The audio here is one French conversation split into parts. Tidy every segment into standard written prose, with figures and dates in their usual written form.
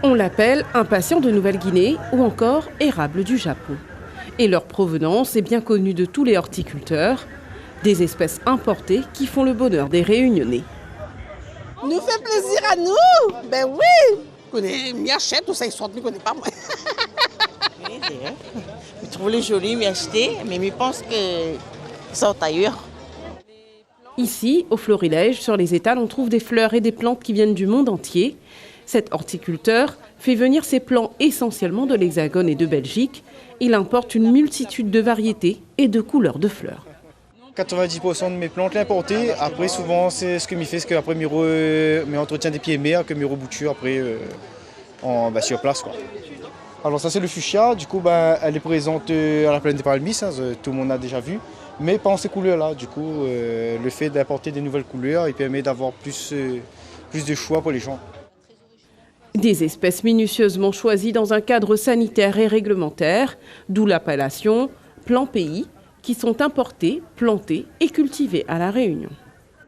On l'appelle impatient de Nouvelle-Guinée ou encore érable du Japon. Et leur provenance est bien connue de tous les horticulteurs, des espèces importées qui font le bonheur des Réunionnais. Nous fait plaisir à nous. Ben oui. M'y achète ou ça ils sortent, ne connaît pas moi. Je trouve les jolis, m'y acheter, mais je pense que sortent ailleurs. Ici, au Florilège, sur les étals, on trouve des fleurs et des plantes qui viennent du monde entier. Cet horticulteur fait venir ses plants essentiellement de l'Hexagone et de Belgique. Il importe une multitude de variétés et de couleurs de fleurs. 90% de mes plantes l'importer. Après, souvent, c'est ce que m'y fait, c'est qu'après, mes entretiens des pieds mers, que mes reboutures après sur place, quoi. Alors ça, c'est le fuchsia. Du coup, elle est présente à la plaine des Palmis, hein, tout le monde a déjà vu. Mais pas en ces couleurs-là. Du coup, le fait d'apporter des nouvelles couleurs, il permet d'avoir plus de choix pour les gens. Des espèces minutieusement choisies dans un cadre sanitaire et réglementaire, d'où l'appellation plan pays, qui sont importées, plantées et cultivées à La Réunion.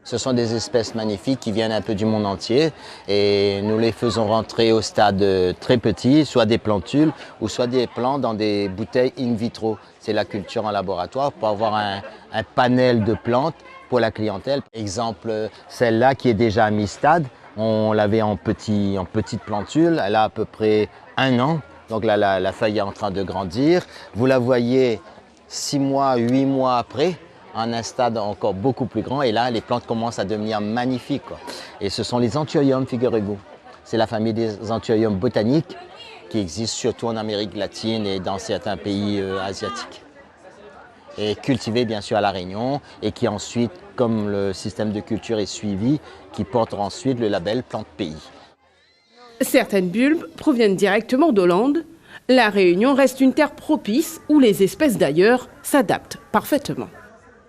Ce sont des espèces magnifiques qui viennent un peu du monde entier et nous les faisons rentrer au stade très petit, soit des plantules ou soit des plants dans des bouteilles in vitro. C'est la culture en laboratoire pour avoir un panel de plantes pour la clientèle. Exemple, celle-là qui est déjà à mi-stade, on l'avait en petite plantule, elle a à peu près 1 an, donc là la feuille est en train de grandir. Vous la voyez 6 mois, 8 mois après, en un stade encore beaucoup plus grand, et là les plantes commencent à devenir magnifiques, quoi. Et ce sont les Anthurium, figurez-vous. C'est la famille des Anthurium botaniques qui existe surtout en Amérique latine et dans certains pays asiatiques. Et cultivés bien sûr à La Réunion et qui ensuite, comme le système de culture est suivi, qui portent ensuite le label Plante Pays. Certaines bulbes proviennent directement d'Hollande. La Réunion reste une terre propice où les espèces d'ailleurs s'adaptent parfaitement.